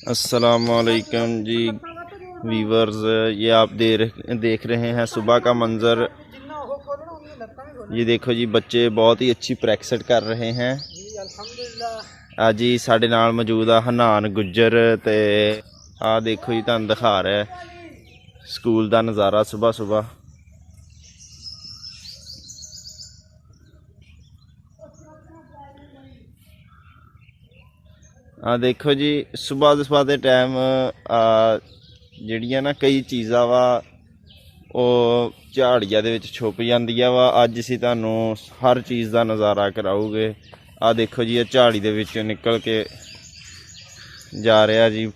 अस्सलामुअलैकुम जी वीवर्स, ये आप देख रहे हैं सुबह का मंज़र। ये देखो जी, बच्चे बहुत ही अच्छी प्रैक्टिस कर रहे हैं। आज जी साढ़े नाल मौजूद आ हनान गुज्जर ते आ देखो जी, तुहानू दिखा रहा है स्कूल का नज़ारा सुबह सुबह। आ देखो जी, सुबह के टाइम ਜਿਹੜੀਆਂ ना कई चीज़ा वा झाड़िया दे विच छुप जांदियां वा। अज असीं तुहानू हर चीज़ का नज़ारा कराऊगे। आ देखो जी, ये झाड़ी दे विचों निकल के जा रहा जी।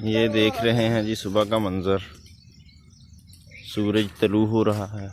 ये देख रहे हैं जी सुबह का मंजर, सूरज तलू हो रहा है।